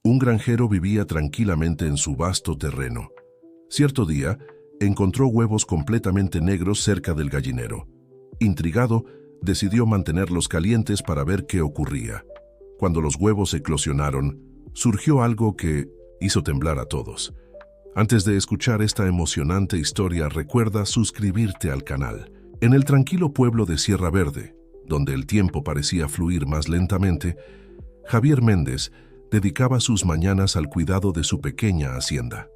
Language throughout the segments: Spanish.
Un granjero vivía tranquilamente en su vasto terreno. Cierto día, encontró huevos completamente negros cerca del gallinero. Intrigado, decidió mantenerlos calientes para ver qué ocurría. Cuando los huevos eclosionaron, surgió algo que hizo temblar a todos. Antes de escuchar esta emocionante historia, recuerda suscribirte al canal. En el tranquilo pueblo de Sierra Verde, donde el tiempo parecía fluir más lentamente, Javier Méndez dedicaba sus mañanas al cuidado de su pequeña hacienda.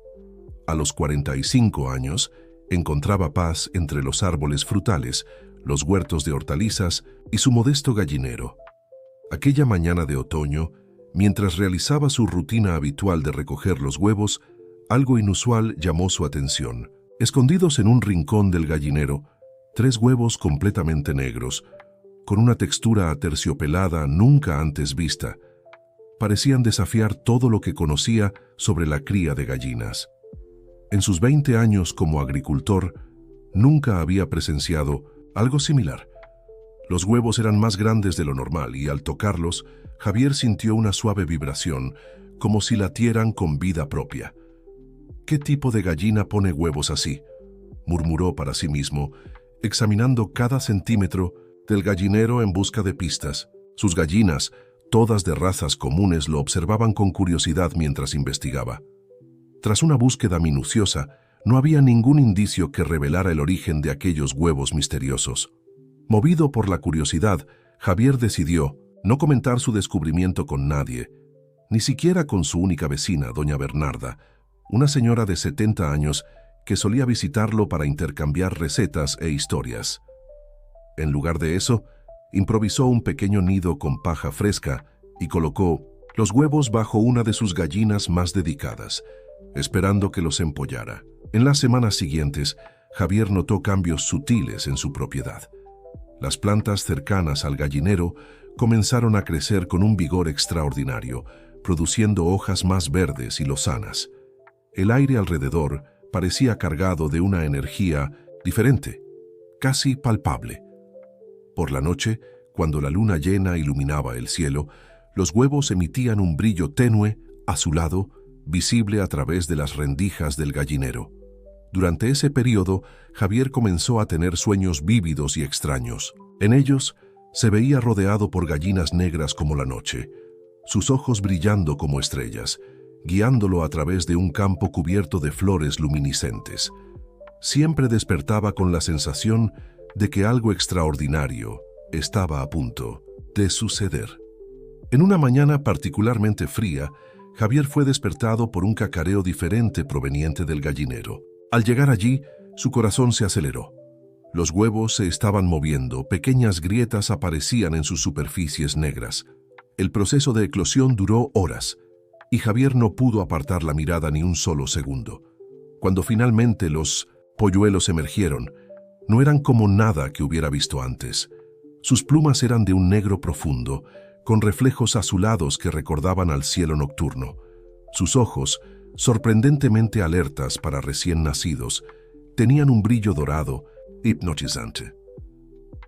A los 45 años, encontraba paz entre los árboles frutales, los huertos de hortalizas y su modesto gallinero. Aquella mañana de otoño, mientras realizaba su rutina habitual de recoger los huevos, algo inusual llamó su atención. Escondidos en un rincón del gallinero, 3 huevos completamente negros, con una textura aterciopelada nunca antes vista, parecían desafiar todo lo que conocía sobre la cría de gallinas. En sus 20 años como agricultor, nunca había presenciado algo similar. Los huevos eran más grandes de lo normal y al tocarlos, Javier sintió una suave vibración, como si latieran con vida propia. ¿Qué tipo de gallina pone huevos así?, murmuró para sí mismo, examinando cada centímetro del gallinero en busca de pistas. Sus gallinas, todas de razas comunes, lo observaban con curiosidad mientras investigaba. Tras una búsqueda minuciosa, no había ningún indicio que revelara el origen de aquellos huevos misteriosos. Movido por la curiosidad, Javier decidió no comentar su descubrimiento con nadie, ni siquiera con su única vecina, doña Bernarda, una señora de 70 años que solía visitarlo para intercambiar recetas e historias. En lugar de eso, improvisó un pequeño nido con paja fresca y colocó los huevos bajo una de sus gallinas más dedicadas, esperando que los empollara. En las semanas siguientes, Javier notó cambios sutiles en su propiedad. Las plantas cercanas al gallinero comenzaron a crecer con un vigor extraordinario, produciendo hojas más verdes y lozanas. El aire alrededor parecía cargado de una energía diferente, casi palpable. Por la noche, cuando la luna llena iluminaba el cielo, los huevos emitían un brillo tenue, azulado, visible a través de las rendijas del gallinero. Durante ese periodo, Javier comenzó a tener sueños vívidos y extraños. En ellos, se veía rodeado por gallinas negras como la noche, sus ojos brillando como estrellas, guiándolo a través de un campo cubierto de flores luminiscentes. Siempre despertaba con la sensación de que algo extraordinario estaba a punto de suceder. En una mañana particularmente fría, Javier fue despertado por un cacareo diferente proveniente del gallinero. Al llegar allí, su corazón se aceleró. Los huevos se estaban moviendo, pequeñas grietas aparecían en sus superficies negras. El proceso de eclosión duró horas, y Javier no pudo apartar la mirada ni un solo segundo. Cuando finalmente los polluelos emergieron, no eran como nada que hubiera visto antes. Sus plumas eran de un negro profundo, con reflejos azulados que recordaban al cielo nocturno. Sus ojos, sorprendentemente alertas para recién nacidos, tenían un brillo dorado, hipnotizante.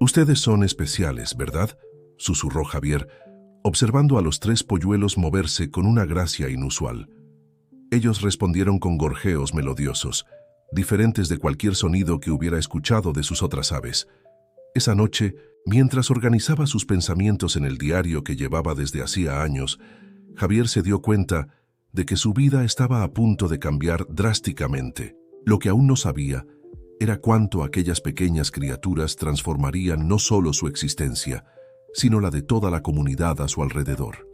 «Ustedes son especiales, ¿verdad?», susurró Javier, observando a los 3 polluelos moverse con una gracia inusual. Ellos respondieron con gorjeos melodiosos, diferentes de cualquier sonido que hubiera escuchado de sus otras aves. Esa noche, mientras organizaba sus pensamientos en el diario que llevaba desde hacía años, Javier se dio cuenta de que su vida estaba a punto de cambiar drásticamente. Lo que aún no sabía era cuánto aquellas pequeñas criaturas transformarían no solo su existencia, sino la de toda la comunidad a su alrededor.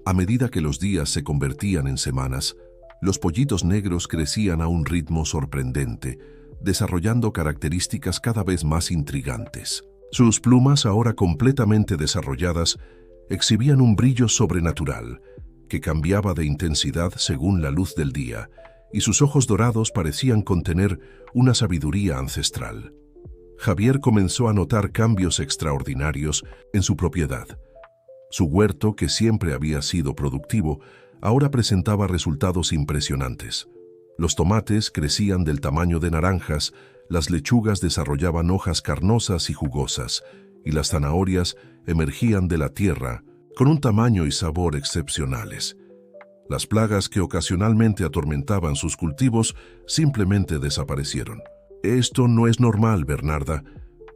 A medida que los días se convertían en semanas, los pollitos negros crecían a un ritmo sorprendente, desarrollando características cada vez más intrigantes. Sus plumas, ahora completamente desarrolladas, exhibían un brillo sobrenatural, que cambiaba de intensidad según la luz del día, y sus ojos dorados parecían contener una sabiduría ancestral. Javier comenzó a notar cambios extraordinarios en su propiedad. Su huerto, que siempre había sido productivo, ahora presentaba resultados impresionantes. Los tomates crecían del tamaño de naranjas, las lechugas desarrollaban hojas carnosas y jugosas, y las zanahorias emergían de la tierra con un tamaño y sabor excepcionales. Las plagas que ocasionalmente atormentaban sus cultivos simplemente desaparecieron. «Esto no es normal, Bernarda»,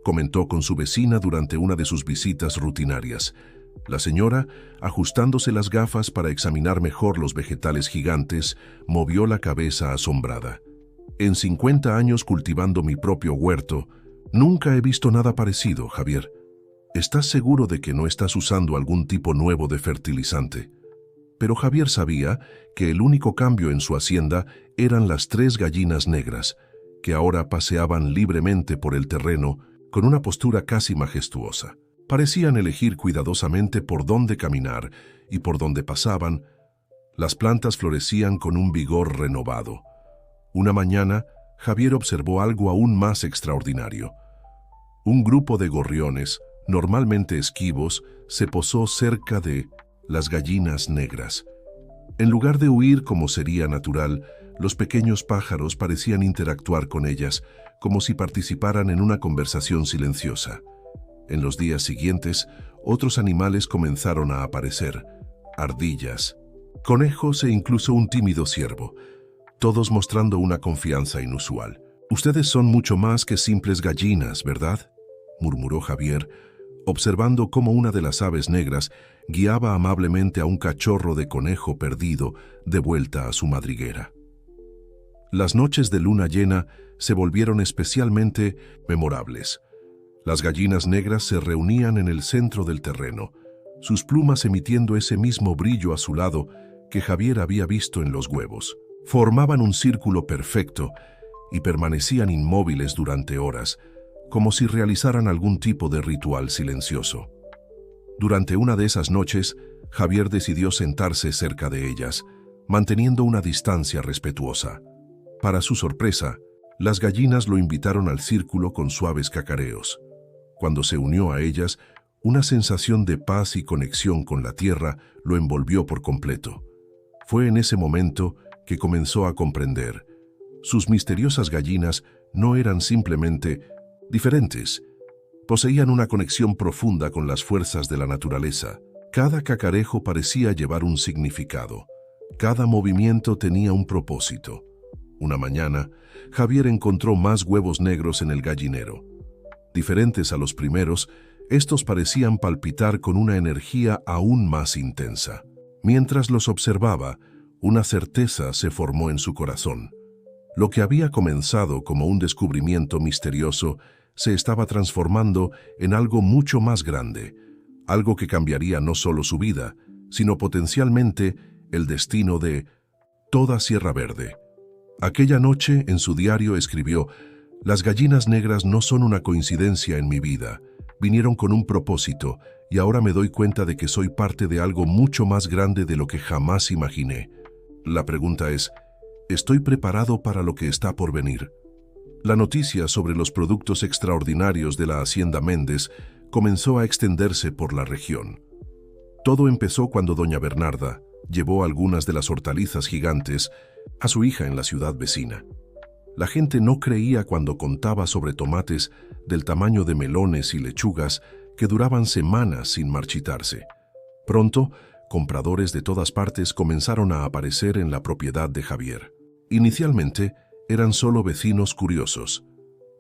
comentó con su vecina durante una de sus visitas rutinarias. La señora, ajustándose las gafas para examinar mejor los vegetales gigantes, movió la cabeza asombrada. «En 50 años cultivando mi propio huerto, nunca he visto nada parecido, Javier. ¿Estás seguro de que no estás usando algún tipo nuevo de fertilizante?» Pero Javier sabía que el único cambio en su hacienda eran las 3 gallinas negras, que ahora paseaban libremente por el terreno con una postura casi majestuosa. Parecían elegir cuidadosamente por dónde caminar y por dónde pasaban. Las plantas florecían con un vigor renovado. Una mañana, Javier observó algo aún más extraordinario. Un grupo de gorriones, normalmente esquivos, se posó cerca de las gallinas negras. En lugar de huir como sería natural, los pequeños pájaros parecían interactuar con ellas, como si participaran en una conversación silenciosa. En los días siguientes, otros animales comenzaron a aparecer: ardillas, conejos e incluso un tímido ciervo, todos mostrando una confianza inusual. «Ustedes son mucho más que simples gallinas, ¿verdad?», murmuró Javier, observando cómo una de las aves negras guiaba amablemente a un cachorro de conejo perdido de vuelta a su madriguera. Las noches de luna llena se volvieron especialmente memorables. Las gallinas negras se reunían en el centro del terreno, sus plumas emitiendo ese mismo brillo azulado que Javier había visto en los huevos. Formaban un círculo perfecto y permanecían inmóviles durante horas, como si realizaran algún tipo de ritual silencioso. Durante una de esas noches, Javier decidió sentarse cerca de ellas, manteniendo una distancia respetuosa. Para su sorpresa, las gallinas lo invitaron al círculo con suaves cacareos. Cuando se unió a ellas, una sensación de paz y conexión con la tierra lo envolvió por completo. Fue en ese momento que comenzó a comprender. Sus misteriosas gallinas no eran simplemente diferentes. Poseían una conexión profunda con las fuerzas de la naturaleza. Cada cacarejo parecía llevar un significado. Cada movimiento tenía un propósito. Una mañana, Javier encontró más huevos negros en el gallinero. Diferentes a los primeros, estos parecían palpitar con una energía aún más intensa. Mientras los observaba, una certeza se formó en su corazón. Lo que había comenzado como un descubrimiento misterioso se estaba transformando en algo mucho más grande, algo que cambiaría no solo su vida, sino potencialmente el destino de toda Sierra Verde. Aquella noche, en su diario, escribió: «Las gallinas negras no son una coincidencia en mi vida, vinieron con un propósito y ahora me doy cuenta de que soy parte de algo mucho más grande de lo que jamás imaginé. La pregunta es, ¿estoy preparado para lo que está por venir?». La noticia sobre los productos extraordinarios de la Hacienda Méndez comenzó a extenderse por la región. Todo empezó cuando doña Bernarda llevó algunas de las hortalizas gigantes a su hija en la ciudad vecina. La gente no creía cuando contaba sobre tomates del tamaño de melones y lechugas que duraban semanas sin marchitarse. Pronto, compradores de todas partes comenzaron a aparecer en la propiedad de Javier. Inicialmente, eran solo vecinos curiosos,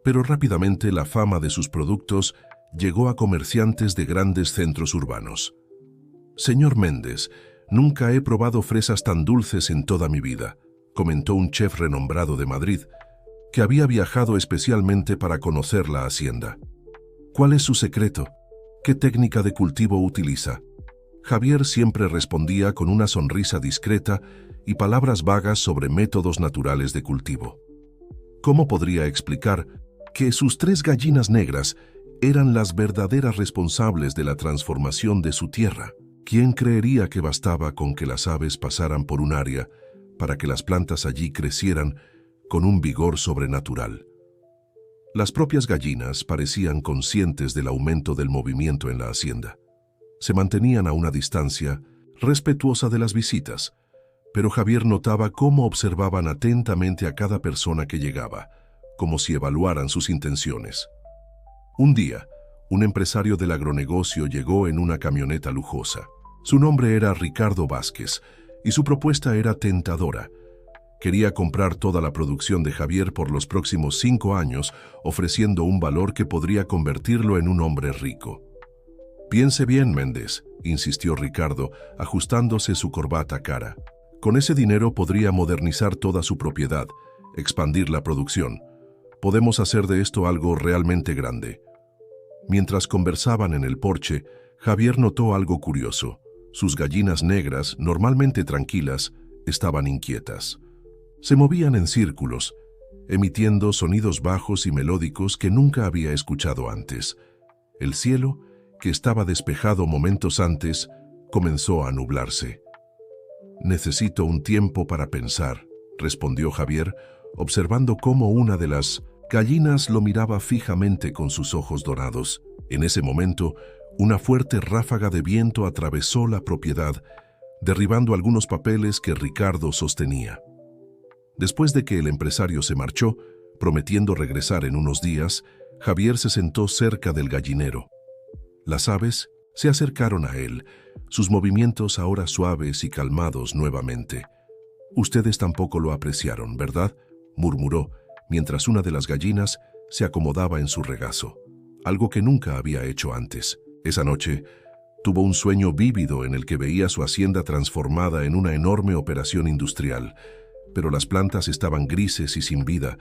pero rápidamente la fama de sus productos llegó a comerciantes de grandes centros urbanos. «Señor Méndez, nunca he probado fresas tan dulces en toda mi vida», comentó un chef renombrado de Madrid, que había viajado especialmente para conocer la hacienda. «¿Cuál es su secreto? ¿Qué técnica de cultivo utiliza?». Javier siempre respondía con una sonrisa discreta y palabras vagas sobre métodos naturales de cultivo. ¿Cómo podría explicar que sus 3 gallinas negras eran las verdaderas responsables de la transformación de su tierra? ¿Quién creería que bastaba con que las aves pasaran por un área para que las plantas allí crecieran con un vigor sobrenatural? Las propias gallinas parecían conscientes del aumento del movimiento en la hacienda. Se mantenían a una distancia respetuosa de las visitas, pero Javier notaba cómo observaban atentamente a cada persona que llegaba, como si evaluaran sus intenciones. Un día, un empresario del agronegocio llegó en una camioneta lujosa. Su nombre era Ricardo Vázquez, y su propuesta era tentadora. Quería comprar toda la producción de Javier por los próximos 5 años, ofreciendo un valor que podría convertirlo en un hombre rico. «Piense bien, Méndez», insistió Ricardo, ajustándose su corbata cara. «Con ese dinero podría modernizar toda su propiedad, expandir la producción. Podemos hacer de esto algo realmente grande». Mientras conversaban en el porche, Javier notó algo curioso. Sus gallinas negras, normalmente tranquilas, estaban inquietas. Se movían en círculos, emitiendo sonidos bajos y melódicos que nunca había escuchado antes. El cielo, que estaba despejado momentos antes, comenzó a nublarse. «Necesito un tiempo para pensar», respondió Javier, observando cómo una de las gallinas lo miraba fijamente con sus ojos dorados. En ese momento, una fuerte ráfaga de viento atravesó la propiedad, derribando algunos papeles que Ricardo sostenía. Después de que el empresario se marchó, prometiendo regresar en unos días, Javier se sentó cerca del gallinero. Las aves se acercaron a él, sus movimientos ahora suaves y calmados nuevamente. «Ustedes tampoco lo apreciaron, ¿verdad?», murmuró, mientras una de las gallinas se acomodaba en su regazo, algo que nunca había hecho antes. Esa noche, tuvo un sueño vívido en el que veía su hacienda transformada en una enorme operación industrial, pero las plantas estaban grises y sin vida,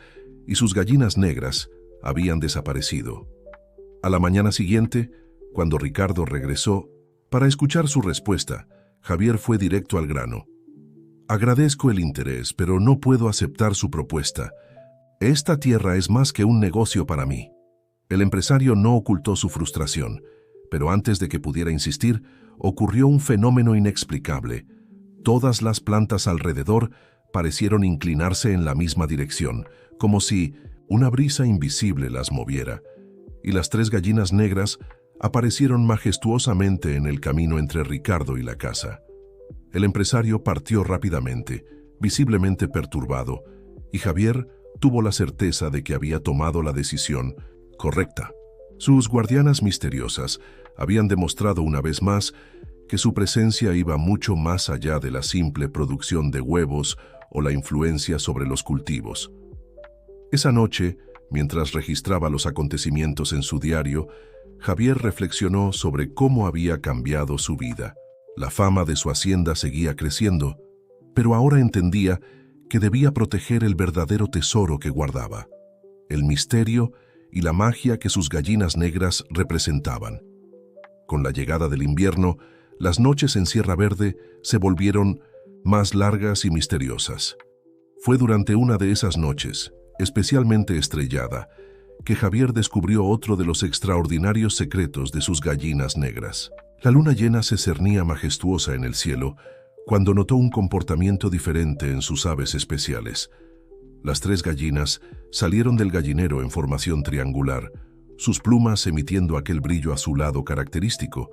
y sus gallinas negras habían desaparecido. A la mañana siguiente, cuando Ricardo regresó, para escuchar su respuesta, Javier fue directo al grano. «Agradezco el interés, pero no puedo aceptar su propuesta. Esta tierra es más que un negocio para mí». El empresario no ocultó su frustración, pero antes de que pudiera insistir, ocurrió un fenómeno inexplicable. Todas las plantas alrededor parecieron inclinarse en la misma dirección, como si una brisa invisible las moviera, y las 3 gallinas negras aparecieron majestuosamente en el camino entre Ricardo y la casa. El empresario partió rápidamente, visiblemente perturbado, y Javier tuvo la certeza de que había tomado la decisión correcta. Sus guardianas misteriosas habían demostrado una vez más que su presencia iba mucho más allá de la simple producción de huevos o la influencia sobre los cultivos. Esa noche, mientras registraba los acontecimientos en su diario, Javier reflexionó sobre cómo había cambiado su vida. La fama de su hacienda seguía creciendo, pero ahora entendía que debía proteger el verdadero tesoro que guardaba, el misterio y la magia que sus gallinas negras representaban. Con la llegada del invierno, las noches en Sierra Verde se volvieron más largas y misteriosas. Fue durante una de esas noches, especialmente estrellada, que Javier descubrió otro de los extraordinarios secretos de sus gallinas negras. La luna llena se cernía majestuosa en el cielo cuando notó un comportamiento diferente en sus aves especiales. Las 3 gallinas salieron del gallinero en formación triangular, sus plumas emitiendo aquel brillo azulado característico,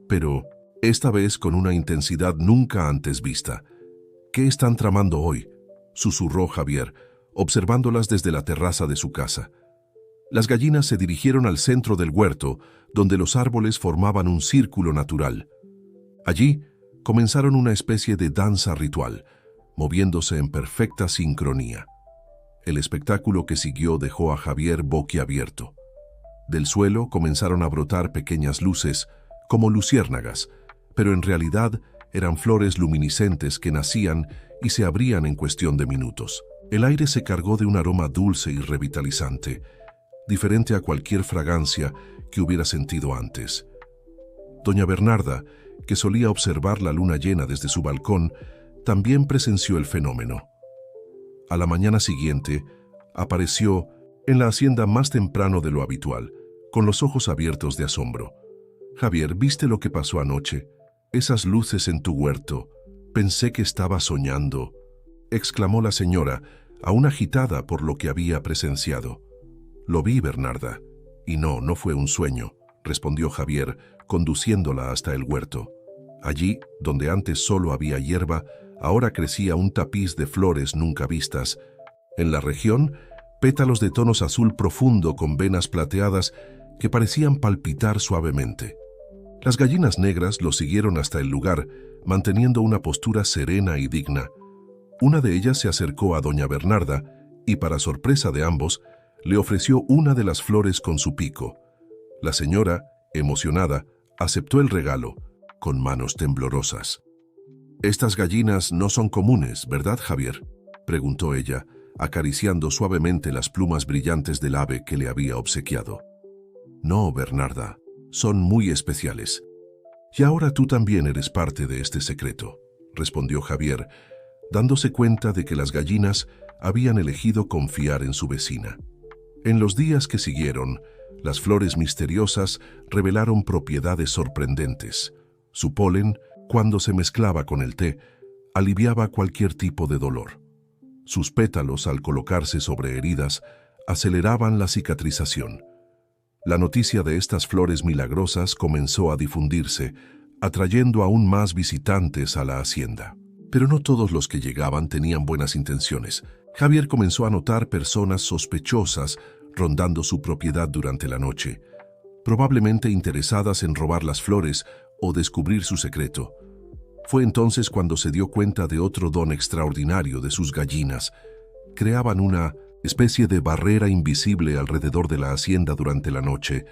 pero esta vez con una intensidad nunca antes vista. «¿Qué están tramando hoy?», susurró Javier, observándolas desde la terraza de su casa. Las gallinas se dirigieron al centro del huerto, donde los árboles formaban un círculo natural. Allí comenzaron una especie de danza ritual, moviéndose en perfecta sincronía. El espectáculo que siguió dejó a Javier boquiabierto. Del suelo comenzaron a brotar pequeñas luces, como luciérnagas, pero en realidad eran flores luminiscentes que nacían y se abrían en cuestión de minutos. El aire se cargó de un aroma dulce y revitalizante, diferente a cualquier fragancia que hubiera sentido antes. Doña Bernarda, que solía observar la luna llena desde su balcón, también presenció el fenómeno. A la mañana siguiente, apareció en la hacienda más temprano de lo habitual, con los ojos abiertos de asombro. «Javier, ¿viste lo que pasó anoche? Esas luces en tu huerto. Pensé que estaba soñando», exclamó la señora, aún agitada por lo que había presenciado. «Lo vi, Bernarda, y no fue un sueño», respondió Javier, conduciéndola hasta el huerto. Allí, donde antes solo había hierba, ahora crecía un tapiz de flores nunca vistas. En la región, pétalos de tonos azul profundo con venas plateadas que parecían palpitar suavemente. Las gallinas negras lo siguieron hasta el lugar, manteniendo una postura serena y digna. Una de ellas se acercó a doña Bernarda y, para sorpresa de ambos, le ofreció una de las flores con su pico. La señora, emocionada, aceptó el regalo, con manos temblorosas. «Estas gallinas no son comunes, ¿verdad, Javier?», preguntó ella, acariciando suavemente las plumas brillantes del ave que le había obsequiado. «No, Bernarda, son muy especiales. Y ahora tú también eres parte de este secreto», respondió Javier, dándose cuenta de que las gallinas habían elegido confiar en su vecina. En los días que siguieron, las flores misteriosas revelaron propiedades sorprendentes. Su polen, cuando se mezclaba con el té, aliviaba cualquier tipo de dolor. Sus pétalos, al colocarse sobre heridas, aceleraban la cicatrización. La noticia de estas flores milagrosas comenzó a difundirse, atrayendo aún más visitantes a la hacienda. Pero no todos los que llegaban tenían buenas intenciones. Javier comenzó a notar personas sospechosas rondando su propiedad durante la noche, probablemente interesadas en robar las flores o descubrir su secreto. Fue entonces cuando se dio cuenta de otro don extraordinario de sus gallinas. Creaban una especie de barrera invisible alrededor de la hacienda durante la noche,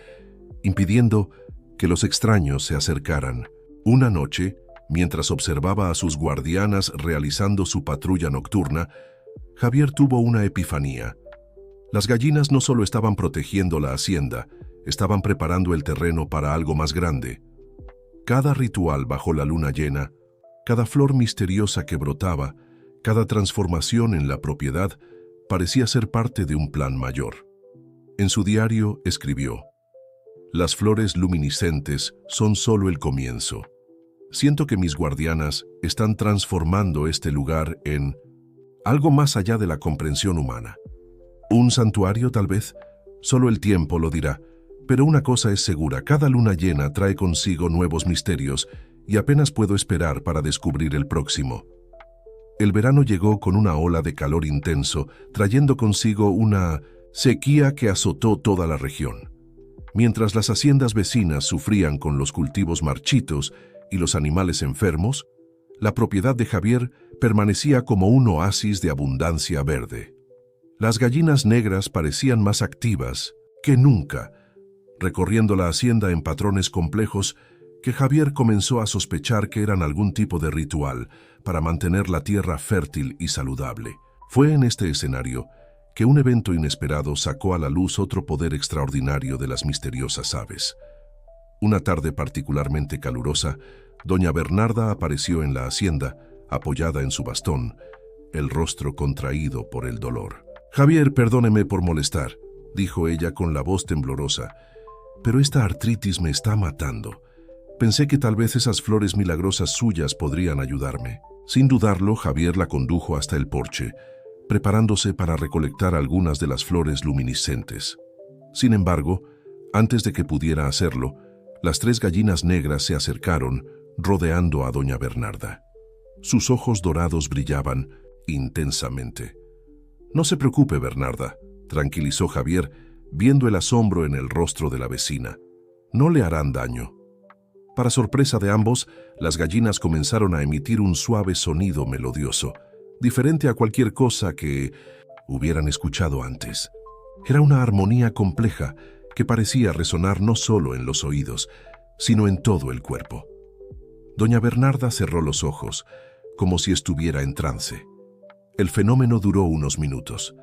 impidiendo que los extraños se acercaran. Una noche, mientras observaba a sus guardianas realizando su patrulla nocturna, Javier tuvo una epifanía. Las gallinas no solo estaban protegiendo la hacienda, estaban preparando el terreno para algo más grande. Cada ritual bajo la luna llena, cada flor misteriosa que brotaba, cada transformación en la propiedad, parecía ser parte de un plan mayor. En su diario escribió: «Las flores luminiscentes son solo el comienzo. Siento que mis guardianas están transformando este lugar en algo más allá de la comprensión humana. Un santuario, tal vez, solo el tiempo lo dirá, pero una cosa es segura: cada luna llena trae consigo nuevos misterios y apenas puedo esperar para descubrir el próximo». El verano llegó con una ola de calor intenso, trayendo consigo una sequía que azotó toda la región. Mientras las haciendas vecinas sufrían con los cultivos marchitos y los animales enfermos, la propiedad de Javier permanecía como un oasis de abundancia verde. Las gallinas negras parecían más activas que nunca, recorriendo la hacienda en patrones complejos que Javier comenzó a sospechar que eran algún tipo de ritual para mantener la tierra fértil y saludable. Fue en este escenario que un evento inesperado sacó a la luz otro poder extraordinario de las misteriosas aves. Una tarde particularmente calurosa, doña Bernarda apareció en la hacienda, apoyada en su bastón, el rostro contraído por el dolor. «Javier, perdóneme por molestar», dijo ella con la voz temblorosa, «pero esta artritis me está matando. Pensé que tal vez esas flores milagrosas suyas podrían ayudarme». Sin dudarlo, Javier la condujo hasta el porche, preparándose para recolectar algunas de las flores luminiscentes. Sin embargo, antes de que pudiera hacerlo, las 3 gallinas negras se acercaron, rodeando a doña Bernarda. Sus ojos dorados brillaban intensamente. «No se preocupe, Bernarda», tranquilizó Javier, viendo el asombro en el rostro de la vecina. «No le harán daño». Para sorpresa de ambos, las gallinas comenzaron a emitir un suave sonido melodioso, diferente a cualquier cosa que hubieran escuchado antes. Era una armonía compleja que parecía resonar no solo en los oídos, sino en todo el cuerpo. Doña Bernarda cerró los ojos, como si estuviera en trance. El fenómeno duró unos minutos.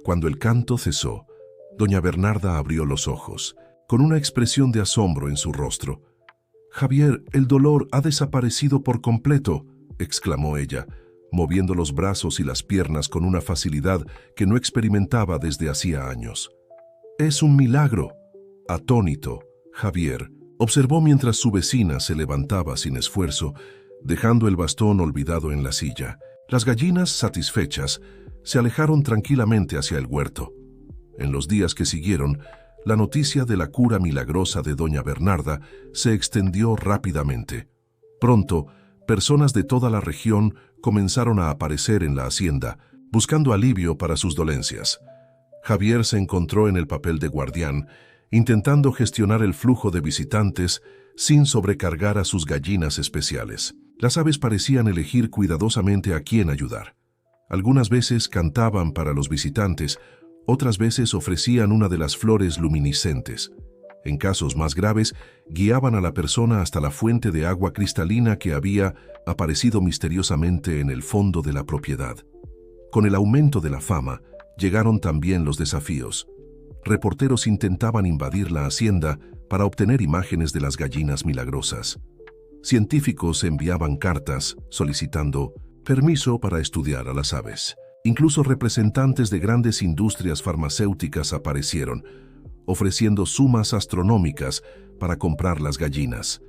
Cuando el canto cesó, doña Bernarda abrió los ojos, con una expresión de asombro en su rostro. «Javier, el dolor ha desaparecido por completo», exclamó ella, moviendo los brazos y las piernas con una facilidad que no experimentaba desde hacía años. «Es un milagro». Atónito, Javier observó mientras su vecina se levantaba sin esfuerzo, dejando el bastón olvidado en la silla. Las gallinas, satisfechas, se alejaron tranquilamente hacia el huerto. En los días que siguieron, la noticia de la cura milagrosa de doña Bernarda se extendió rápidamente. Pronto, personas de toda la región comenzaron a aparecer en la hacienda, buscando alivio para sus dolencias. Javier se encontró en el papel de guardián, intentando gestionar el flujo de visitantes, sin sobrecargar a sus gallinas especiales. Las aves parecían elegir cuidadosamente a quién ayudar. Algunas veces cantaban para los visitantes, otras veces ofrecían una de las flores luminiscentes. En casos más graves, guiaban a la persona hasta la fuente de agua cristalina que había aparecido misteriosamente en el fondo de la propiedad. Con el aumento de la fama, llegaron también los desafíos. Reporteros intentaban invadir la hacienda para obtener imágenes de las gallinas milagrosas. Científicos enviaban cartas solicitando permiso para estudiar a las aves. Incluso representantes de grandes industrias farmacéuticas aparecieron, ofreciendo sumas astronómicas para comprar las gallinas.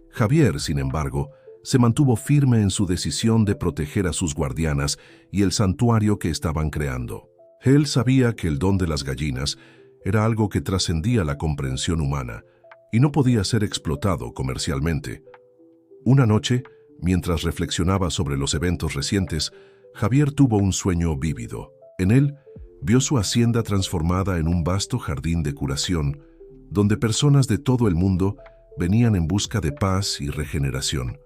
Javier, sin embargo, se mantuvo firme en su decisión de proteger a sus guardianas y el santuario que estaban creando. Él sabía que el don de las gallinas era algo que trascendía la comprensión humana y no podía ser explotado comercialmente. Una noche, mientras reflexionaba sobre los eventos recientes, Javier tuvo un sueño vívido. En él, vio su hacienda transformada en un vasto jardín de curación, donde personas de todo el mundo venían en busca de paz y regeneración.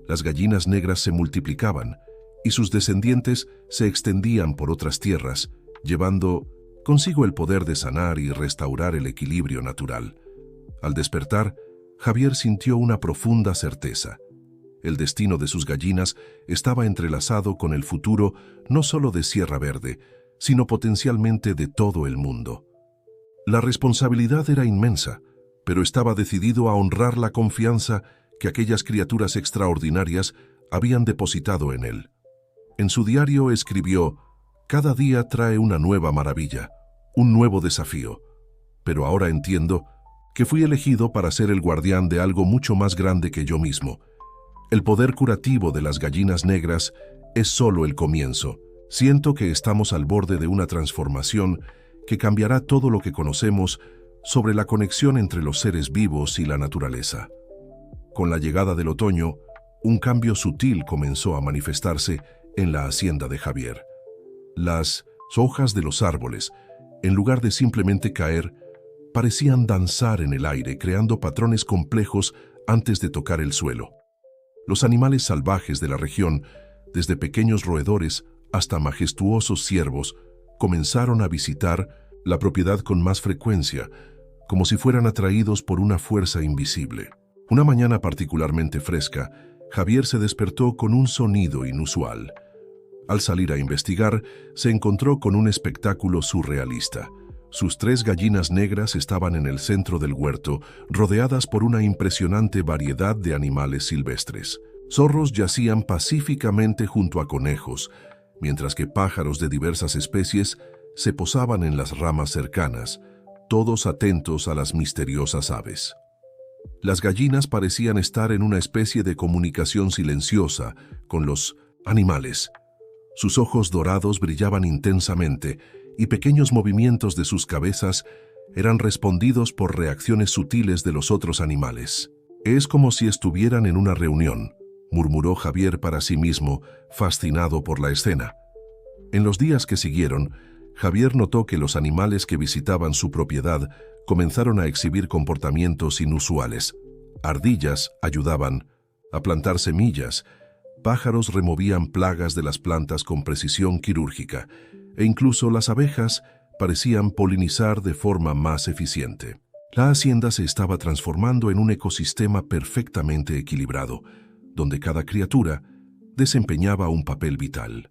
Las gallinas negras se multiplicaban y sus descendientes se extendían por otras tierras, llevando consigo el poder de sanar y restaurar el equilibrio natural. Al despertar, Javier sintió una profunda certeza. El destino de sus gallinas estaba entrelazado con el futuro no solo de Sierra Verde, sino potencialmente de todo el mundo. La responsabilidad era inmensa, pero estaba decidido a honrar la confianza que aquellas criaturas extraordinarias habían depositado en él. En su diario escribió: «Cada día trae una nueva maravilla, un nuevo desafío, pero ahora entiendo que fui elegido para ser el guardián de algo mucho más grande que yo mismo. El poder curativo de las gallinas negras es solo el comienzo. Siento que estamos al borde de una transformación que cambiará todo lo que conocemos sobre la conexión entre los seres vivos y la naturaleza». Con la llegada del otoño, un cambio sutil comenzó a manifestarse en la hacienda de Javier. Las hojas de los árboles, en lugar de simplemente caer, parecían danzar en el aire, creando patrones complejos antes de tocar el suelo. Los animales salvajes de la región, desde pequeños roedores hasta majestuosos ciervos, comenzaron a visitar la propiedad con más frecuencia, como si fueran atraídos por una fuerza invisible. Una mañana particularmente fresca, Javier se despertó con un sonido inusual. Al salir a investigar, se encontró con un espectáculo surrealista. Sus 3 gallinas negras estaban en el centro del huerto, rodeadas por una impresionante variedad de animales silvestres. Zorros yacían pacíficamente junto a conejos, mientras que pájaros de diversas especies se posaban en las ramas cercanas, todos atentos a las misteriosas aves. Las gallinas parecían estar en una especie de comunicación silenciosa con los animales. Sus ojos dorados brillaban intensamente y pequeños movimientos de sus cabezas eran respondidos por reacciones sutiles de los otros animales. «Es como si estuvieran en una reunión», murmuró Javier para sí mismo, fascinado por la escena. En los días que siguieron, Javier notó que los animales que visitaban su propiedad comenzaron a exhibir comportamientos inusuales. Ardillas ayudaban a plantar semillas, pájaros removían plagas de las plantas con precisión quirúrgica, e incluso las abejas parecían polinizar de forma más eficiente. La hacienda se estaba transformando en un ecosistema perfectamente equilibrado, donde cada criatura desempeñaba un papel vital.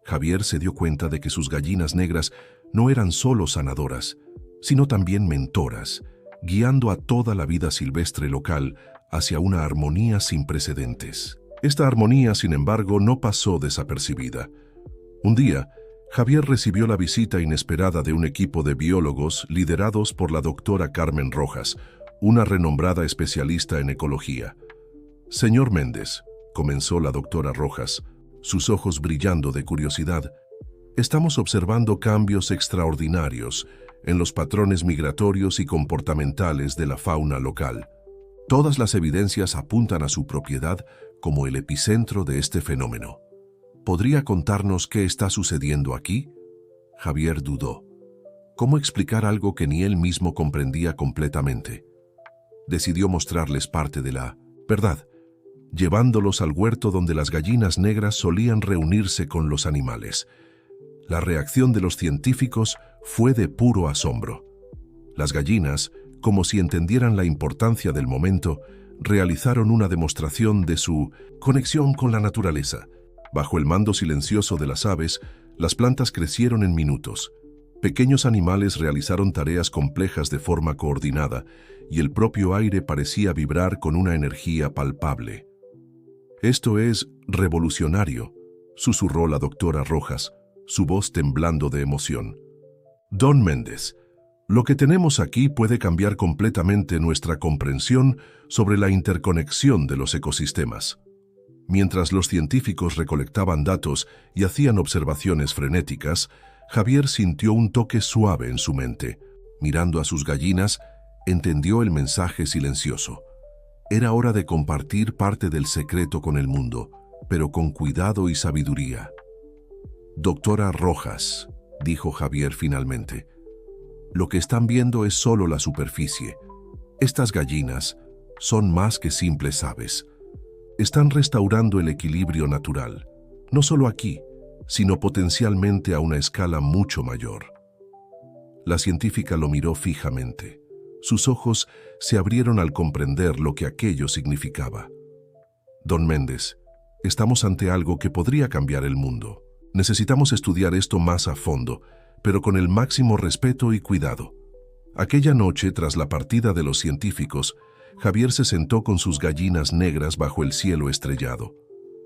Javier se dio cuenta de que sus gallinas negras no eran solo sanadoras, sino también mentoras, guiando a toda la vida silvestre local hacia una armonía sin precedentes. Esta armonía, sin embargo, no pasó desapercibida. Un día, Javier recibió la visita inesperada de un equipo de biólogos liderados por la doctora Carmen Rojas, una renombrada especialista en ecología. «Señor Méndez», comenzó la doctora Rojas, sus ojos brillando de curiosidad, «estamos observando cambios extraordinarios en los patrones migratorios y comportamentales de la fauna local. Todas las evidencias apuntan a su propiedad como el epicentro de este fenómeno. ¿Podría contarnos qué está sucediendo aquí?» Javier dudó. ¿Cómo explicar algo que ni él mismo comprendía completamente? decidió mostrarles parte de la verdad, llevándolos al huerto donde las gallinas negras solían reunirse con los animales. La reacción de los científicos fue de puro asombro. Las gallinas, como si entendieran la importancia del momento, realizaron una demostración de su conexión con la naturaleza. Bajo el mando silencioso de las aves, las plantas crecieron en minutos. Pequeños animales realizaron tareas complejas de forma coordinada y el propio aire parecía vibrar con una energía palpable. «Esto es revolucionario», susurró la doctora Rojas, su voz temblando de emoción. «Don Méndez, lo que tenemos aquí puede cambiar completamente nuestra comprensión sobre la interconexión de los ecosistemas». Mientras los científicos recolectaban datos y hacían observaciones frenéticas, Javier sintió un toque suave en su mente. Mirando a sus gallinas, entendió el mensaje silencioso. Era hora de compartir parte del secreto con el mundo, pero con cuidado y sabiduría. «Doctora Rojas», dijo Javier finalmente, «lo que están viendo es solo la superficie. Estas gallinas son más que simples aves. Están restaurando el equilibrio natural, no solo aquí, sino potencialmente a una escala mucho mayor». La científica lo miró fijamente. Sus ojos se abrieron al comprender lo que aquello significaba. «Don Méndez, estamos ante algo que podría cambiar el mundo. Necesitamos estudiar esto más a fondo, pero con el máximo respeto y cuidado». Aquella noche, tras la partida de los científicos, Javier se sentó con sus gallinas negras bajo el cielo estrellado.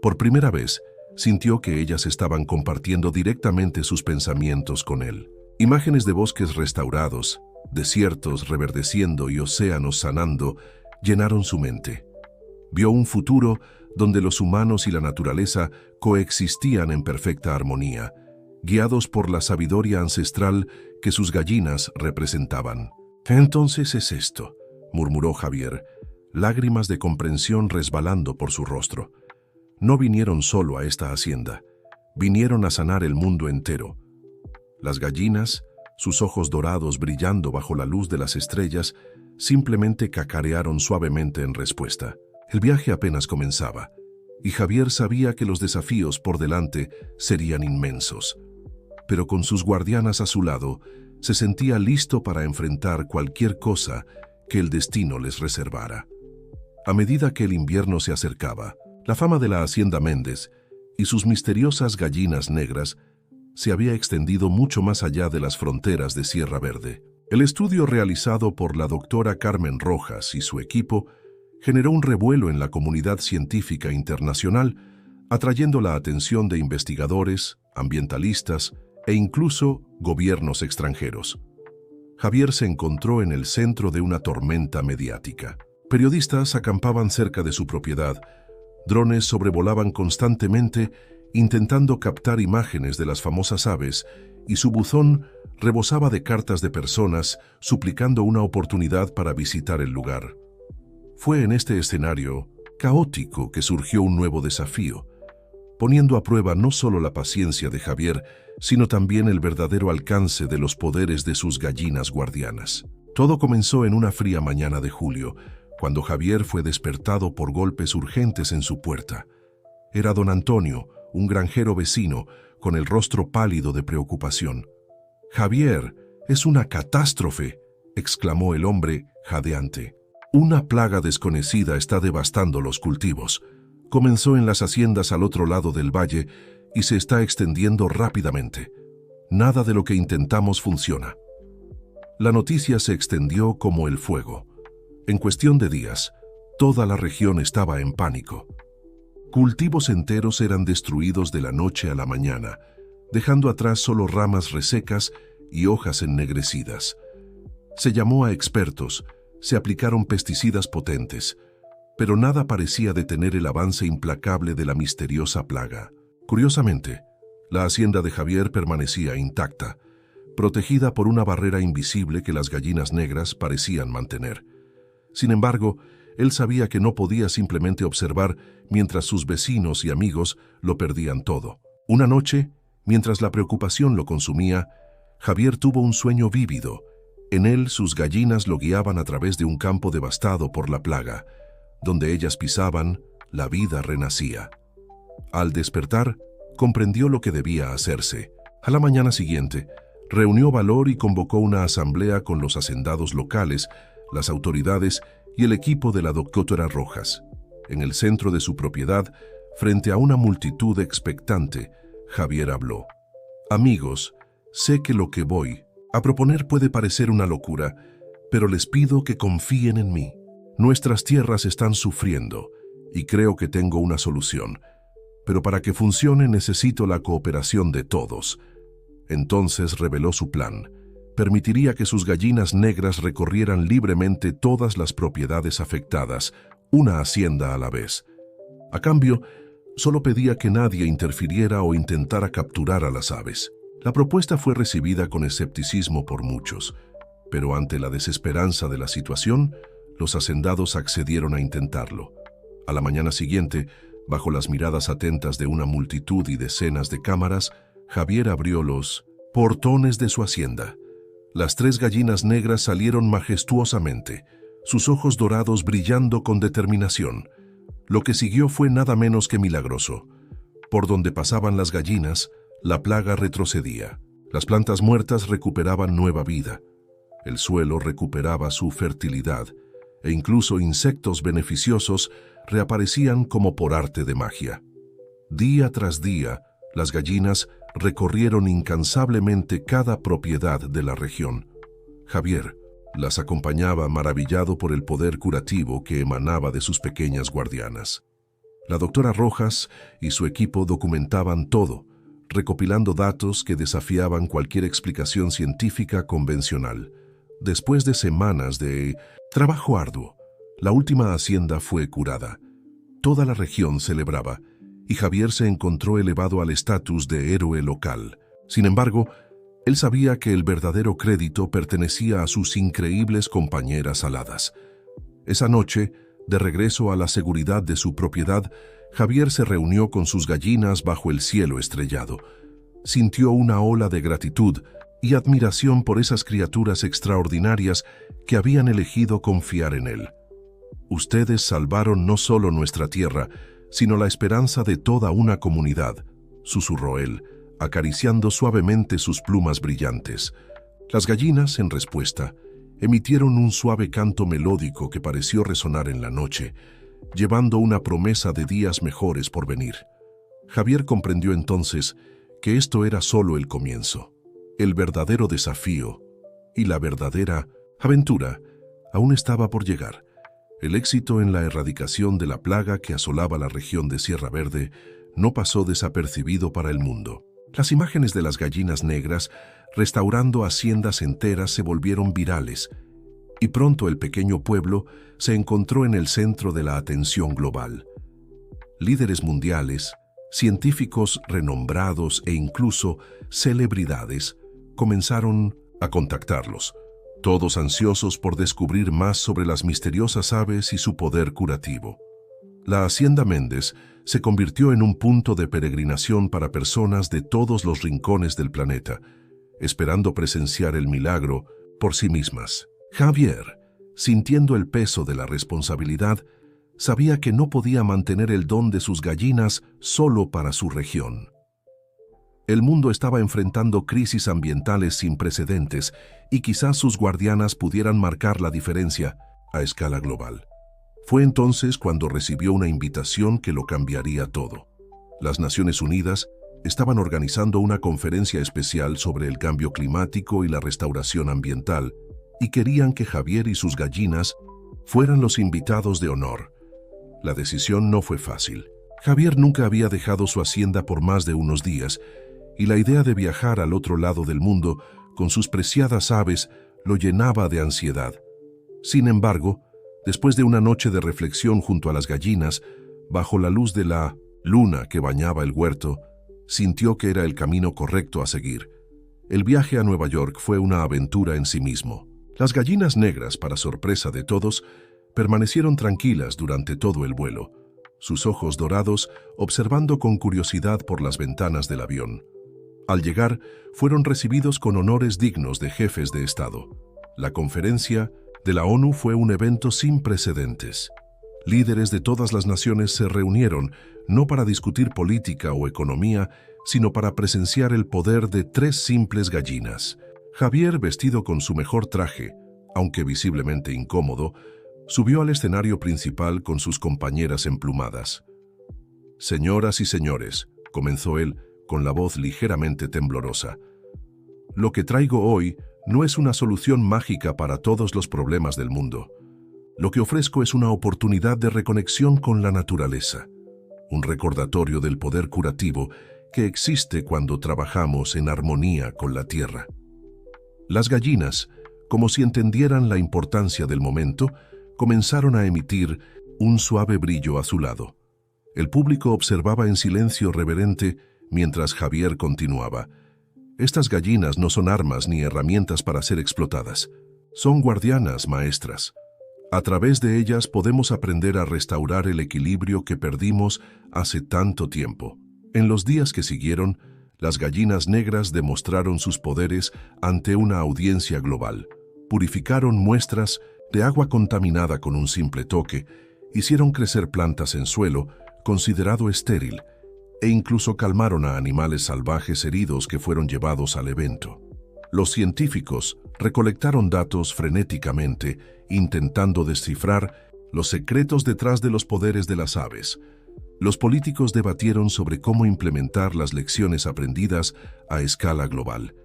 Por primera vez, sintió que ellas estaban compartiendo directamente sus pensamientos con él. Imágenes de bosques restaurados, desiertos reverdeciendo y océanos sanando llenaron su mente. Vio un futuro donde los humanos y la naturaleza coexistían en perfecta armonía, guiados por la sabiduría ancestral que sus gallinas representaban. «Entonces es esto», murmuró Javier, lágrimas de comprensión resbalando por su rostro. No vinieron solo a esta hacienda, vinieron a sanar el mundo entero. Las gallinas, sus ojos dorados brillando bajo la luz de las estrellas, simplemente cacarearon suavemente en respuesta. El viaje apenas comenzaba, y Javier sabía que los desafíos por delante serían inmensos. Pero con sus guardianas a su lado, se sentía listo para enfrentar cualquier cosa que el destino les reservara. A medida que el invierno se acercaba, la fama de la Hacienda Méndez y sus misteriosas gallinas negras se había extendido mucho más allá de las fronteras de Sierra Verde. El estudio realizado por la doctora Carmen Rojas y su equipo generó un revuelo en la comunidad científica internacional, atrayendo la atención de investigadores, ambientalistas e incluso gobiernos extranjeros. Javier se encontró en el centro de una tormenta mediática. Periodistas acampaban cerca de su propiedad, drones sobrevolaban constantemente intentando captar imágenes de las famosas aves, y su buzón rebosaba de cartas de personas suplicando una oportunidad para visitar el lugar. Fue en este escenario caótico que surgió un nuevo desafío, poniendo a prueba no solo la paciencia de Javier, sino también el verdadero alcance de los poderes de sus gallinas guardianas. Todo comenzó en una fría mañana de julio, cuando Javier fue despertado por golpes urgentes en su puerta. Era don Antonio, un granjero vecino, con el rostro pálido de preocupación. «Javier, es una catástrofe», exclamó el hombre, jadeante. «Una plaga desconocida está devastando los cultivos. Comenzó en las haciendas al otro lado del valle y se está extendiendo rápidamente. Nada de lo que intentamos funciona». La noticia se extendió como el fuego. En cuestión de días, toda la región estaba en pánico. Cultivos enteros eran destruidos de la noche a la mañana, dejando atrás solo ramas resecas y hojas ennegrecidas. Se llamó a expertos, se aplicaron pesticidas potentes, pero nada parecía detener el avance implacable de la misteriosa plaga. Curiosamente, la hacienda de Javier permanecía intacta, protegida por una barrera invisible que las gallinas negras parecían mantener. Sin embargo, él sabía que no podía simplemente observar mientras sus vecinos y amigos lo perdían todo. Una noche, mientras la preocupación lo consumía, Javier tuvo un sueño vívido, En él sus gallinas lo guiaban a través de un campo devastado por la plaga. Donde ellas pisaban, la vida renacía. Al despertar, comprendió lo que debía hacerse. A la mañana siguiente, reunió valor y convocó una asamblea con los hacendados locales, las autoridades y el equipo de la doctora Rojas. En el centro de su propiedad, frente a una multitud expectante, Javier habló. Amigos, sé que lo que voy a proponer puede parecer una locura, pero les pido que confíen en mí. Nuestras tierras están sufriendo y creo que tengo una solución, pero para que funcione necesito la cooperación de todos. Entonces reveló su plan. Permitiría que sus gallinas negras recorrieran libremente todas las propiedades afectadas, una hacienda a la vez. A cambio, solo pedía que nadie interfiriera o intentara capturar a las aves. La propuesta fue recibida con escepticismo por muchos, pero ante la desesperanza de la situación, los hacendados accedieron a intentarlo. A la mañana siguiente, bajo las miradas atentas de una multitud y decenas de cámaras, Javier abrió los portones de su hacienda. Las 3 gallinas negras salieron majestuosamente, sus ojos dorados brillando con determinación. Lo que siguió fue nada menos que milagroso. Por donde pasaban las gallinas, la plaga retrocedía. Las plantas muertas recuperaban nueva vida. El suelo recuperaba su fertilidad, e incluso insectos beneficiosos reaparecían como por arte de magia. Día tras día, las gallinas recorrieron incansablemente cada propiedad de la región. Javier las acompañaba maravillado por el poder curativo que emanaba de sus pequeñas guardianas. La doctora Rojas y su equipo documentaban todo, recopilando datos que desafiaban cualquier explicación científica convencional. Después de semanas de trabajo arduo, la última hacienda fue curada. Toda la región celebraba, y Javier se encontró elevado al estatus de héroe local. Sin embargo, él sabía que el verdadero crédito pertenecía a sus increíbles compañeras aladas. Esa noche, de regreso a la seguridad de su propiedad, Javier se reunió con sus gallinas bajo el cielo estrellado. Sintió una ola de gratitud y admiración por esas criaturas extraordinarias que habían elegido confiar en él. Ustedes salvaron no solo nuestra tierra, sino la esperanza de toda una comunidad, susurró él, acariciando suavemente sus plumas brillantes. Las gallinas, en respuesta, emitieron un suave canto melódico que pareció resonar en la noche, llevando una promesa de días mejores por venir. Javier comprendió entonces que esto era solo el comienzo. El verdadero desafío y la verdadera aventura aún estaba por llegar. El éxito en la erradicación de la plaga que asolaba la región de Sierra Verde no pasó desapercibido para el mundo. Las imágenes de las gallinas negras restaurando haciendas enteras se volvieron virales, y pronto el pequeño pueblo se encontró en el centro de la atención global. Líderes mundiales, científicos renombrados e incluso celebridades comenzaron a contactarlos, todos ansiosos por descubrir más sobre las misteriosas aves y su poder curativo. La Hacienda Méndez se convirtió en un punto de peregrinación para personas de todos los rincones del planeta, esperando presenciar el milagro por sí mismas. Javier, sintiendo el peso de la responsabilidad, sabía que no podía mantener el don de sus gallinas solo para su región. El mundo estaba enfrentando crisis ambientales sin precedentes y quizás sus guardianas pudieran marcar la diferencia a escala global. Fue entonces cuando recibió una invitación que lo cambiaría todo. Las Naciones Unidas estaban organizando una conferencia especial sobre el cambio climático y la restauración ambiental, y querían que Javier y sus gallinas fueran los invitados de honor. La decisión no fue fácil. Javier nunca había dejado su hacienda por más de unos días, y la idea de viajar al otro lado del mundo con sus preciadas aves lo llenaba de ansiedad. Sin embargo, después de una noche de reflexión junto a las gallinas, bajo la luz de la luna que bañaba el huerto, sintió que era el camino correcto a seguir. El viaje a Nueva York fue una aventura en sí mismo. Las gallinas negras, para sorpresa de todos, permanecieron tranquilas durante todo el vuelo, sus ojos dorados observando con curiosidad por las ventanas del avión. Al llegar, fueron recibidos con honores dignos de jefes de Estado. La conferencia de la ONU fue un evento sin precedentes. Líderes de todas las naciones se reunieron no para discutir política o economía, sino para presenciar el poder de 3 simples gallinas. Javier, vestido con su mejor traje, aunque visiblemente incómodo, subió al escenario principal con sus compañeras emplumadas. «Señoras y señores», comenzó él con la voz ligeramente temblorosa, «lo que traigo hoy no es una solución mágica para todos los problemas del mundo. Lo que ofrezco es una oportunidad de reconexión con la naturaleza, un recordatorio del poder curativo que existe cuando trabajamos en armonía con la tierra». Las gallinas, como si entendieran la importancia del momento, comenzaron a emitir un suave brillo azulado. El público observaba en silencio reverente mientras Javier continuaba. «Estas gallinas no son armas ni herramientas para ser explotadas. Son guardianas, maestras. A través de ellas podemos aprender a restaurar el equilibrio que perdimos hace tanto tiempo». En los días que siguieron, las gallinas negras demostraron sus poderes ante una audiencia global. Purificaron muestras de agua contaminada con un simple toque, hicieron crecer plantas en suelo considerado estéril e incluso calmaron a animales salvajes heridos que fueron llevados al evento. Los científicos recolectaron datos frenéticamente, intentando descifrar los secretos detrás de los poderes de las aves. Los políticos debatieron sobre cómo implementar las lecciones aprendidas a escala global,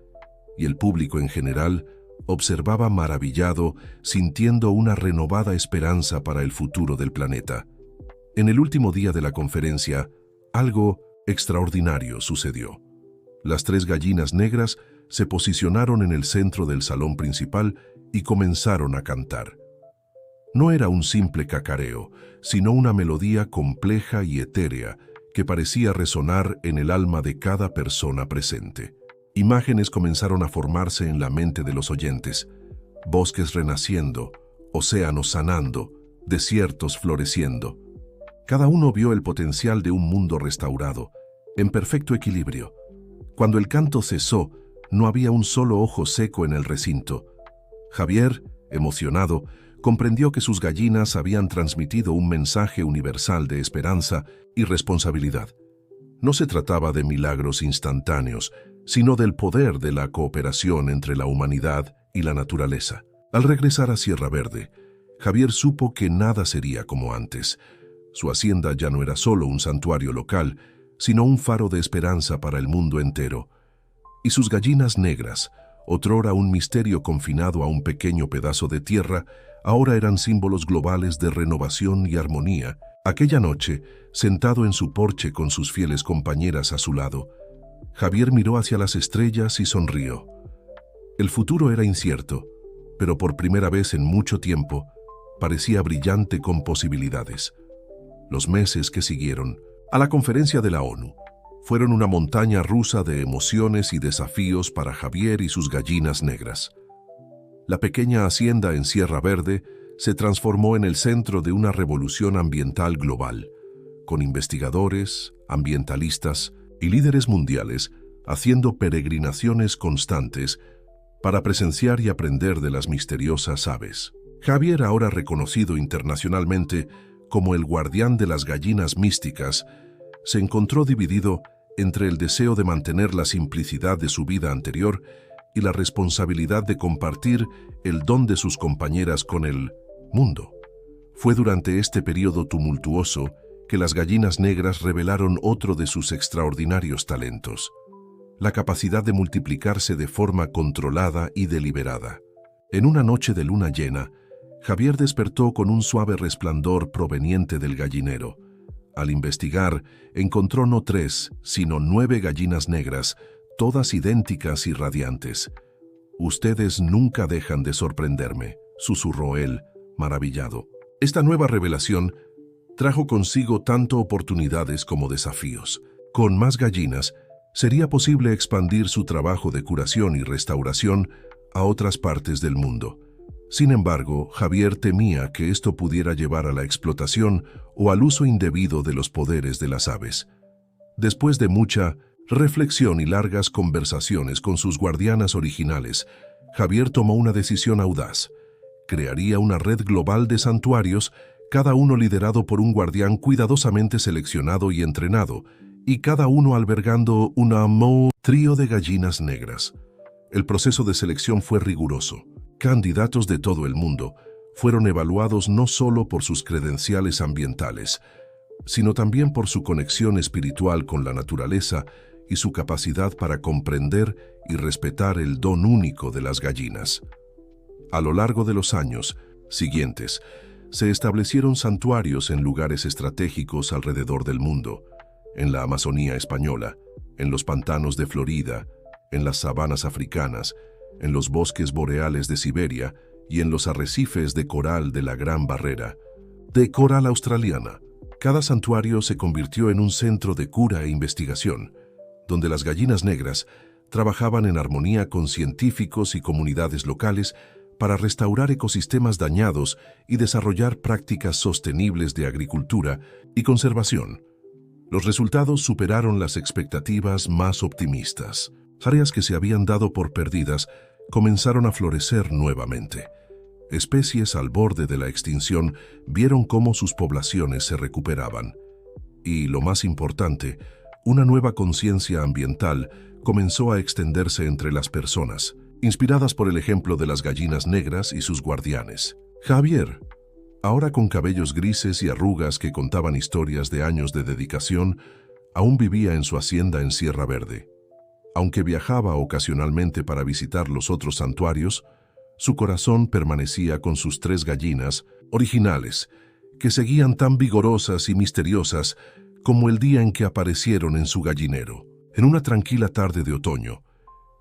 y el público en general observaba maravillado, sintiendo una renovada esperanza para el futuro del planeta. En el último día de la conferencia, algo extraordinario sucedió. Las 3 gallinas negras se posicionaron en el centro del salón principal y comenzaron a cantar. No era un simple cacareo, sino una melodía compleja y etérea que parecía resonar en el alma de cada persona presente. Imágenes comenzaron a formarse en la mente de los oyentes: bosques renaciendo, océanos sanando, desiertos floreciendo. Cada uno vio el potencial de un mundo restaurado, en perfecto equilibrio. Cuando el canto cesó, no había un solo ojo seco en el recinto. Javier, emocionado, comprendió que sus gallinas habían transmitido un mensaje universal de esperanza y responsabilidad. No se trataba de milagros instantáneos, sino del poder de la cooperación entre la humanidad y la naturaleza. Al regresar a Sierra Verde, Javier supo que nada sería como antes. Su hacienda ya no era solo un santuario local, sino un faro de esperanza para el mundo entero. Y sus gallinas negras, otrora un misterio confinado a un pequeño pedazo de tierra, ahora eran símbolos globales de renovación y armonía. Aquella noche, sentado en su porche con sus fieles compañeras a su lado, Javier miró hacia las estrellas y sonrió. El futuro era incierto, pero por primera vez en mucho tiempo, parecía brillante con posibilidades. Los meses que siguieron a la conferencia de la ONU fueron una montaña rusa de emociones y desafíos para Javier y sus gallinas negras. La pequeña hacienda en Sierra Verde se transformó en el centro de una revolución ambiental global, con investigadores, ambientalistas y líderes mundiales haciendo peregrinaciones constantes para presenciar y aprender de las misteriosas aves. Javier, ahora reconocido internacionalmente como el guardián de las gallinas místicas, se encontró dividido entre el deseo de mantener la simplicidad de su vida anterior y la responsabilidad de compartir el don de sus compañeras con el mundo. Fue durante este periodo tumultuoso que las gallinas negras revelaron otro de sus extraordinarios talentos: la capacidad de multiplicarse de forma controlada y deliberada. En una noche de luna llena, Javier despertó con un suave resplandor proveniente del gallinero. Al investigar, encontró no 3, sino 9 gallinas negras, todas idénticas y radiantes. «Ustedes nunca dejan de sorprenderme», susurró él, maravillado. Esta nueva revelación trajo consigo tanto oportunidades como desafíos. Con más gallinas, sería posible expandir su trabajo de curación y restauración a otras partes del mundo. Sin embargo, Javier temía que esto pudiera llevar a la explotación o al uso indebido de los poderes de las aves. Después de mucha reflexión y largas conversaciones con sus guardianas originales, Javier tomó una decisión audaz. Crearía una red global de santuarios, cada uno liderado por un guardián cuidadosamente seleccionado y entrenado, y cada uno albergando trío de gallinas negras. El proceso de selección fue riguroso. Candidatos de todo el mundo fueron evaluados no solo por sus credenciales ambientales, sino también por su conexión espiritual con la naturaleza y su capacidad para comprender y respetar el don único de las gallinas. A lo largo de los años siguientes, se establecieron santuarios en lugares estratégicos alrededor del mundo, en la Amazonía española, en los pantanos de Florida, en las sabanas africanas, en los bosques boreales de Siberia y en los arrecifes de coral de la Gran Barrera de Coral Australiana. Cada santuario se convirtió en un centro de cura e investigación, donde las gallinas negras trabajaban en armonía con científicos y comunidades locales para restaurar ecosistemas dañados y desarrollar prácticas sostenibles de agricultura y conservación. Los resultados superaron las expectativas más optimistas. Áreas que se habían dado por perdidas comenzaron a florecer nuevamente. Especies al borde de la extinción vieron cómo sus poblaciones se recuperaban. Y, lo más importante, una nueva conciencia ambiental comenzó a extenderse entre las personas, inspiradas por el ejemplo de las gallinas negras y sus guardianes. Javier, ahora con cabellos grises y arrugas que contaban historias de años de dedicación, aún vivía en su hacienda en Sierra Verde. Aunque viajaba ocasionalmente para visitar los otros santuarios, su corazón permanecía con sus 3 gallinas originales, que seguían tan vigorosas y misteriosas como el día en que aparecieron en su gallinero. En una tranquila tarde de otoño,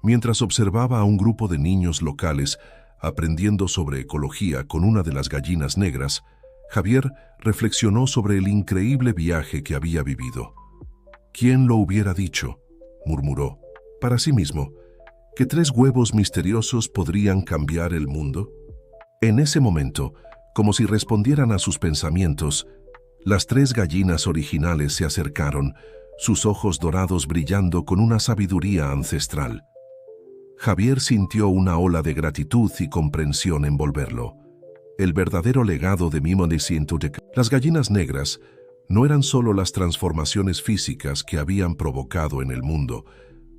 mientras observaba a un grupo de niños locales aprendiendo sobre ecología con una de las gallinas negras, Javier reflexionó sobre el increíble viaje que había vivido. ¿Quién lo hubiera dicho?, murmuró para sí mismo, que 3 huevos misteriosos podrían cambiar el mundo. En ese momento, como si respondieran a sus pensamientos, las 3 gallinas originales se acercaron, sus ojos dorados brillando con una sabiduría ancestral. Javier sintió una ola de gratitud y comprensión envolverlo. El verdadero legado de Mimo de las gallinas negras no eran solo las transformaciones físicas que habían provocado en el mundo,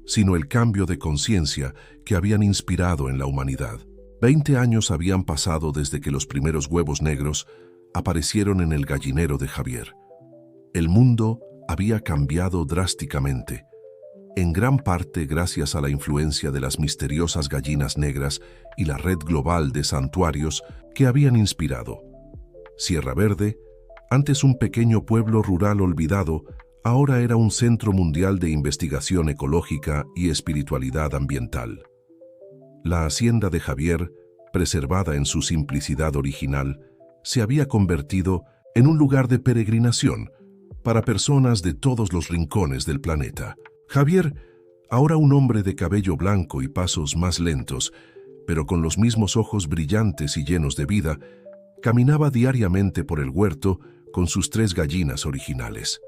sino el cambio de conciencia que habían inspirado en la humanidad. 20 años habían pasado desde que los primeros huevos negros aparecieron en el gallinero de Javier. El mundo había cambiado drásticamente, en gran parte gracias a la influencia de las misteriosas gallinas negras y la red global de santuarios que habían inspirado. Sierra Verde, antes un pequeño pueblo rural olvidado, ahora era un centro mundial de investigación ecológica y espiritualidad ambiental. La hacienda de Javier, preservada en su simplicidad original, se había convertido en un lugar de peregrinación para personas de todos los rincones del planeta. Javier, ahora un hombre de cabello blanco y pasos más lentos, pero con los mismos ojos brillantes y llenos de vida, caminaba diariamente por el huerto con sus 3 gallinas originales.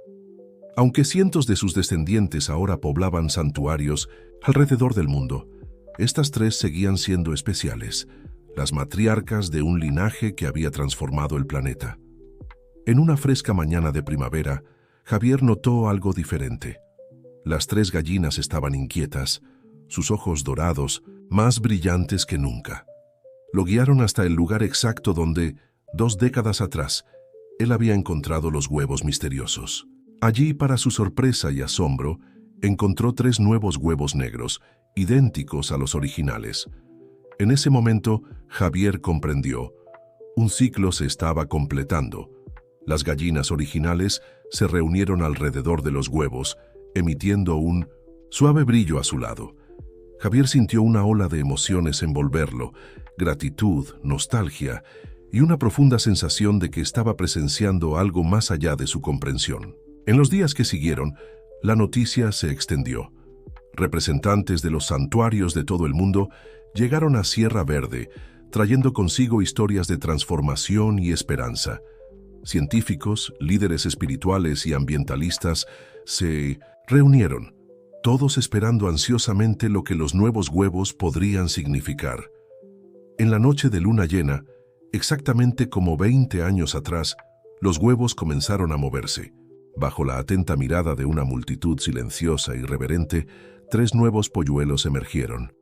Aunque cientos de sus descendientes ahora poblaban santuarios alrededor del mundo, estas 3 seguían siendo especiales, las matriarcas de un linaje que había transformado el planeta. En una fresca mañana de primavera, Javier notó algo diferente. Las 3 gallinas estaban inquietas, sus ojos dorados, más brillantes que nunca. Lo guiaron hasta el lugar exacto donde, 2 décadas atrás, él había encontrado los huevos misteriosos. Allí, para su sorpresa y asombro, encontró 3 nuevos huevos negros, idénticos a los originales. En ese momento, Javier comprendió. Un ciclo se estaba completando. Las gallinas originales se reunieron alrededor de los huevos, emitiendo un suave brillo a su lado. Javier sintió una ola de emociones envolverlo, gratitud, nostalgia y una profunda sensación de que estaba presenciando algo más allá de su comprensión. En los días que siguieron, la noticia se extendió. Representantes de los santuarios de todo el mundo llegaron a Sierra Verde, trayendo consigo historias de transformación y esperanza. Científicos, líderes espirituales y ambientalistas se reunieron, todos esperando ansiosamente lo que los nuevos huevos podrían significar. En la noche de luna llena, exactamente como 20 años atrás, los huevos comenzaron a moverse. Bajo la atenta mirada de una multitud silenciosa y reverente, 3 nuevos polluelos emergieron,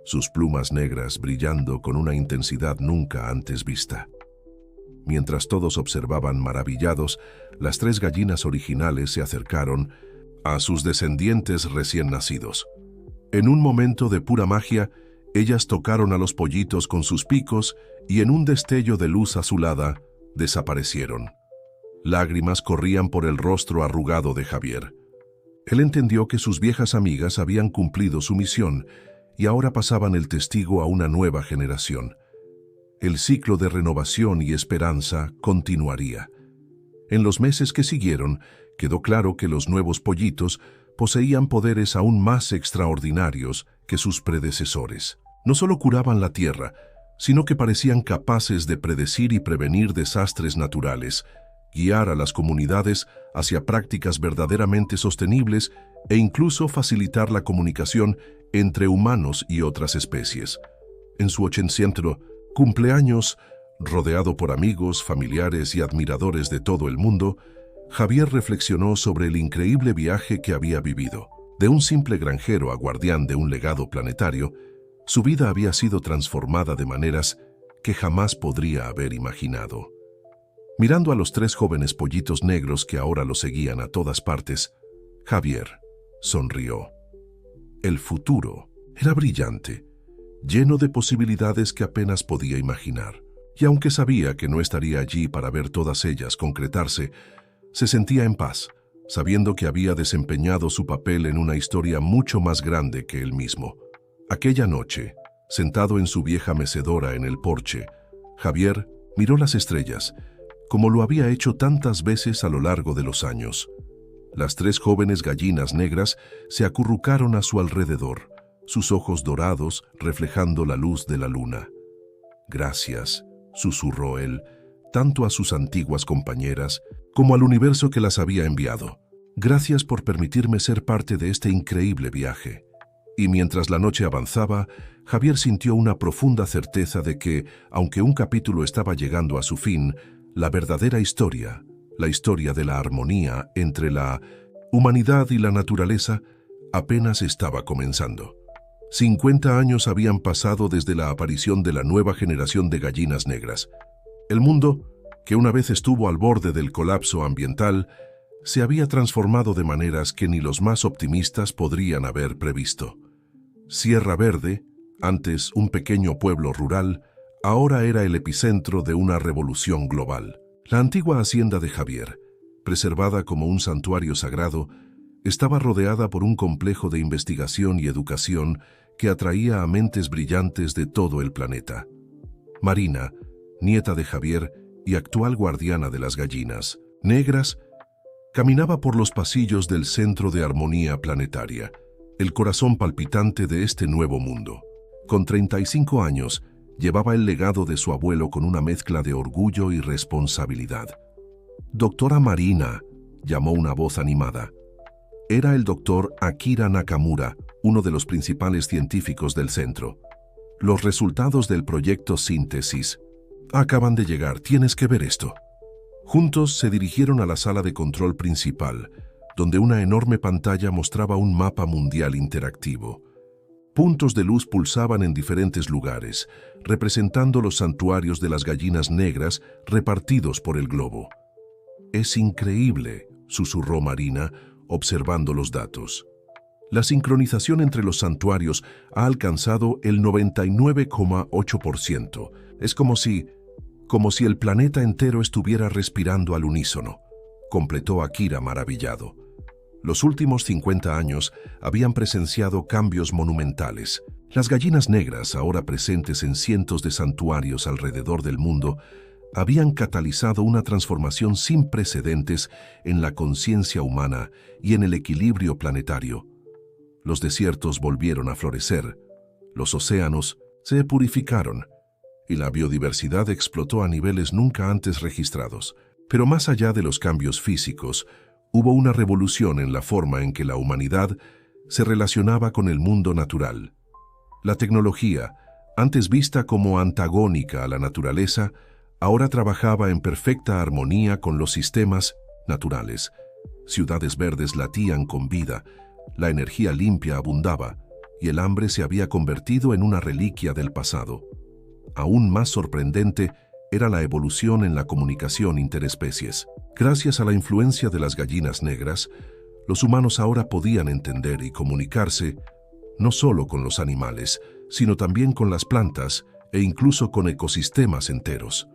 sus plumas negras brillando con una intensidad nunca antes vista. Mientras todos observaban maravillados, las 3 gallinas originales se acercaron a sus descendientes recién nacidos. En un momento de pura magia, ellas tocaron a los pollitos con sus picos y en un destello de luz azulada, desaparecieron. Lágrimas corrían por el rostro arrugado de Javier. Él entendió que sus viejas amigas habían cumplido su misión y ahora pasaban el testigo a una nueva generación. El ciclo de renovación y esperanza continuaría. En los meses que siguieron, quedó claro que los nuevos pollitos poseían poderes aún más extraordinarios que sus predecesores. No solo curaban la tierra, sino que parecían capaces de predecir y prevenir desastres naturales, guiar a las comunidades hacia prácticas verdaderamente sostenibles e incluso facilitar la comunicación entre humanos y otras especies. En su 80º cumpleaños, rodeado por amigos, familiares y admiradores de todo el mundo, Javier reflexionó sobre el increíble viaje que había vivido. De un simple granjero a guardián de un legado planetario, su vida había sido transformada de maneras que jamás podría haber imaginado. Mirando a los 3 jóvenes pollitos negros que ahora lo seguían a todas partes, Javier sonrió. El futuro era brillante, lleno de posibilidades que apenas podía imaginar. Y aunque sabía que no estaría allí para ver todas ellas concretarse, se sentía en paz, sabiendo que había desempeñado su papel en una historia mucho más grande que él mismo. Aquella noche, sentado en su vieja mecedora en el porche, Javier miró las estrellas, como lo había hecho tantas veces a lo largo de los años. Las 3 jóvenes gallinas negras se acurrucaron a su alrededor, sus ojos dorados reflejando la luz de la luna. «Gracias», susurró él, tanto a sus antiguas compañeras como al universo que las había enviado. «Gracias por permitirme ser parte de este increíble viaje». Y mientras la noche avanzaba, Javier sintió una profunda certeza de que, aunque un capítulo estaba llegando a su fin, la verdadera historia, la historia de la armonía entre la humanidad y la naturaleza, apenas estaba comenzando. 50 años habían pasado desde la aparición de la nueva generación de gallinas negras. El mundo, que una vez estuvo al borde del colapso ambiental, se había transformado de maneras que ni los más optimistas podrían haber previsto. Sierra Verde, antes un pequeño pueblo rural, ahora era el epicentro de una revolución global. La antigua hacienda de Javier, preservada como un santuario sagrado, estaba rodeada por un complejo de investigación y educación que atraía a mentes brillantes de todo el planeta. Marina, nieta de Javier y actual guardiana de las gallinas negras, caminaba por los pasillos del Centro de Armonía Planetaria, el corazón palpitante de este nuevo mundo. Con 35 años, llevaba el legado de su abuelo con una mezcla de orgullo y responsabilidad. «Doctora Marina», llamó una voz animada. Era el doctor Akira Nakamura, uno de los principales científicos del centro. «Los resultados del proyecto Síntesis acaban de llegar, tienes que ver esto». Juntos se dirigieron a la sala de control principal, donde una enorme pantalla mostraba un mapa mundial interactivo. Puntos de luz pulsaban en diferentes lugares, representando los santuarios de las gallinas negras repartidos por el globo. «Es increíble», susurró Marina, observando los datos. La sincronización entre los santuarios ha alcanzado el 99,8%. Es como si el planeta entero estuviera respirando al unísono, completó Akira maravillado. Los últimos 50 años habían presenciado cambios monumentales. Las gallinas negras, ahora presentes en cientos de santuarios alrededor del mundo, habían catalizado una transformación sin precedentes en la conciencia humana y en el equilibrio planetario. Los desiertos volvieron a florecer, los océanos se purificaron y la biodiversidad explotó a niveles nunca antes registrados. Pero más allá de los cambios físicos, hubo una revolución en la forma en que la humanidad se relacionaba con el mundo natural. La tecnología, antes vista como antagónica a la naturaleza, ahora trabajaba en perfecta armonía con los sistemas naturales. Ciudades verdes latían con vida, la energía limpia abundaba, y el hambre se había convertido en una reliquia del pasado. Aún más sorprendente era la evolución en la comunicación interespecies. Gracias a la influencia de las gallinas negras, los humanos ahora podían entender y comunicarse no solo con los animales, sino también con las plantas e incluso con ecosistemas enteros.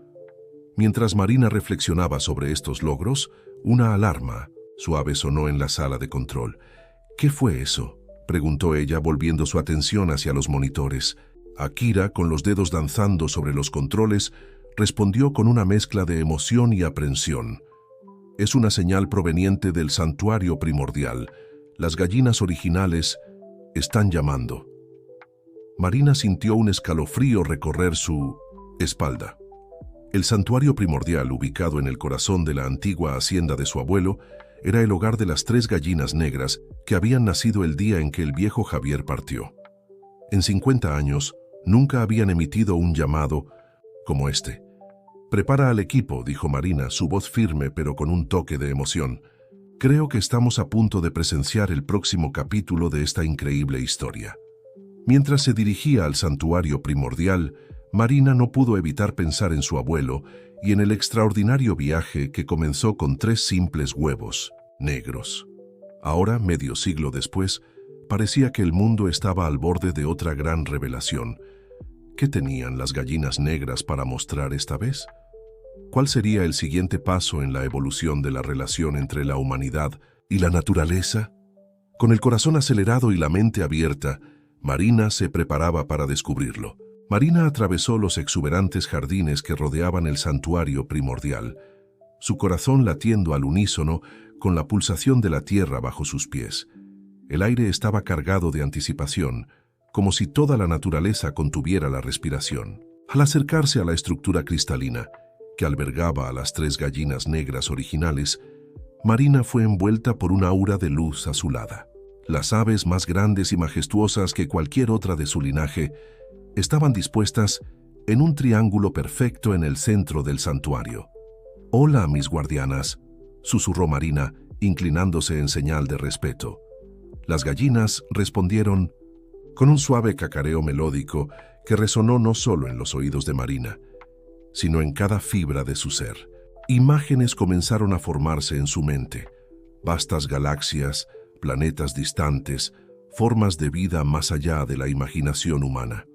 Mientras Marina reflexionaba sobre estos logros, una alarma suave sonó en la sala de control. ¿Qué fue eso?, preguntó ella, volviendo su atención hacia los monitores. Akira, con los dedos danzando sobre los controles, respondió con una mezcla de emoción y aprensión. Es una señal proveniente del santuario primordial. Las gallinas originales están llamando. Marina sintió un escalofrío recorrer su espalda. El santuario primordial, ubicado en el corazón de la antigua hacienda de su abuelo, era el hogar de las 3 gallinas negras que habían nacido el día en que el viejo Javier partió. En 50 años, nunca habían emitido un llamado como este. «Prepara al equipo», dijo Marina, su voz firme pero con un toque de emoción. «Creo que estamos a punto de presenciar el próximo capítulo de esta increíble historia». Mientras se dirigía al santuario primordial, Marina no pudo evitar pensar en su abuelo y en el extraordinario viaje que comenzó con 3 simples huevos negros. Ahora, medio siglo después, parecía que el mundo estaba al borde de otra gran revelación. ¿Qué tenían las gallinas negras para mostrar esta vez? ¿Cuál sería el siguiente paso en la evolución de la relación entre la humanidad y la naturaleza? Con el corazón acelerado y la mente abierta, Marina se preparaba para descubrirlo. Marina atravesó los exuberantes jardines que rodeaban el santuario primordial, su corazón latiendo al unísono con la pulsación de la tierra bajo sus pies. El aire estaba cargado de anticipación, como si toda la naturaleza contuviera la respiración. Al acercarse a la estructura cristalina, que albergaba a las 3 gallinas negras originales, Marina fue envuelta por una aura de luz azulada. Las aves más grandes y majestuosas que cualquier otra de su linaje estaban dispuestas en un triángulo perfecto en el centro del santuario. «Hola, mis guardianas», susurró Marina, inclinándose en señal de respeto. Las gallinas respondieron con un suave cacareo melódico que resonó no solo en los oídos de Marina, sino en cada fibra de su ser. Imágenes comenzaron a formarse en su mente. Vastas galaxias, planetas distantes, formas de vida más allá de la imaginación humana.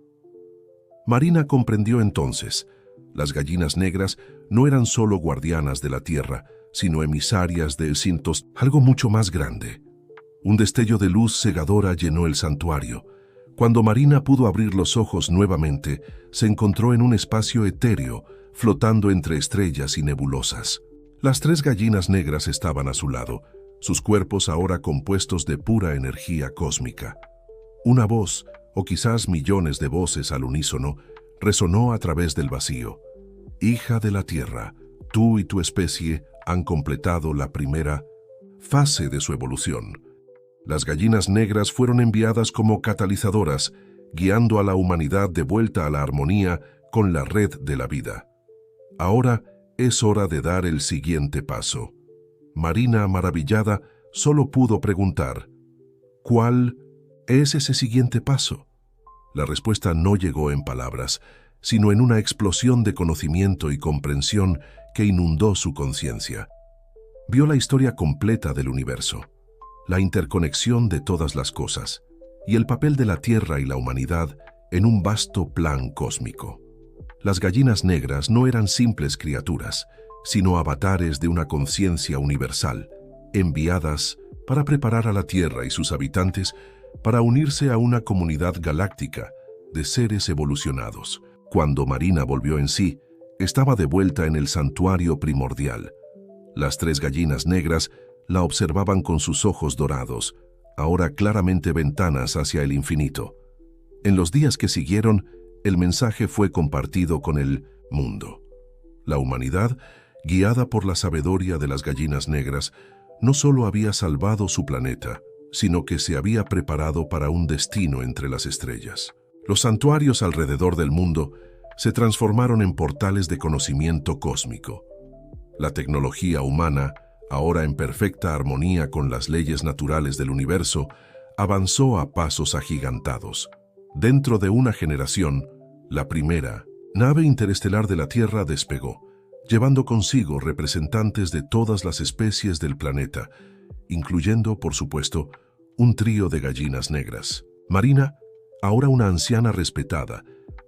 Marina comprendió entonces, las gallinas negras no eran solo guardianas de la tierra, sino emisarias de Sintos, algo mucho más grande. Un destello de luz cegadora llenó el santuario. Cuando Marina pudo abrir los ojos nuevamente, se encontró en un espacio etéreo, flotando entre estrellas y nebulosas. Las 3 gallinas negras estaban a su lado, sus cuerpos ahora compuestos de pura energía cósmica. Una voz, o quizás millones de voces al unísono, resonó a través del vacío. «Hija de la tierra, tú y tu especie han completado la primera fase de su evolución». Las gallinas negras fueron enviadas como catalizadoras, guiando a la humanidad de vuelta a la armonía con la red de la vida. Ahora es hora de dar el siguiente paso. Marina, maravillada, solo pudo preguntar, ¿cuál es ese siguiente paso? La respuesta no llegó en palabras, sino en una explosión de conocimiento y comprensión que inundó su conciencia. Vio la historia completa del universo, la interconexión de todas las cosas y el papel de la Tierra y la humanidad en un vasto plan cósmico. Las gallinas negras no eran simples criaturas, sino avatares de una conciencia universal, enviadas para preparar a la Tierra y sus habitantes para unirse a una comunidad galáctica de seres evolucionados. Cuando Marina volvió en sí, estaba de vuelta en el santuario primordial. Las 3 gallinas negras la observaban con sus ojos dorados, ahora claramente ventanas hacia el infinito. En los días que siguieron, el mensaje fue compartido con el mundo. La humanidad, guiada por la sabiduría de las gallinas negras, no solo había salvado su planeta, sino que se había preparado para un destino entre las estrellas. Los santuarios alrededor del mundo se transformaron en portales de conocimiento cósmico. La tecnología humana, ahora en perfecta armonía con las leyes naturales del universo, avanzó a pasos agigantados. Dentro de una generación, la primera nave interestelar de la Tierra despegó, llevando consigo representantes de todas las especies del planeta, incluyendo, por supuesto, un trío de gallinas negras. Marina, ahora una anciana respetada,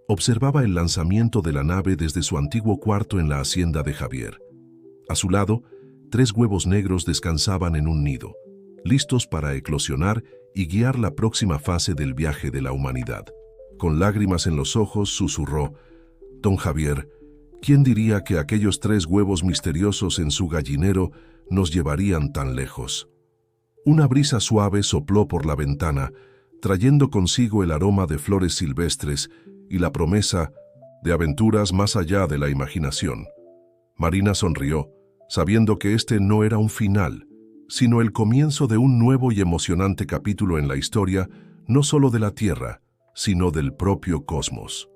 observaba el lanzamiento de la nave desde su antiguo cuarto en la hacienda de Javier. A su lado, 3 huevos negros descansaban en un nido, listos para eclosionar y guiar la próxima fase del viaje de la humanidad. Con lágrimas en los ojos, susurró: «Don Javier, ¿quién diría que aquellos 3 huevos misteriosos en su gallinero nos llevarían tan lejos?» Una brisa suave sopló por la ventana, trayendo consigo el aroma de flores silvestres y la promesa de aventuras más allá de la imaginación. Marina sonrió, sabiendo que este no era un final, sino el comienzo de un nuevo y emocionante capítulo en la historia, no solo de la Tierra, sino del propio cosmos.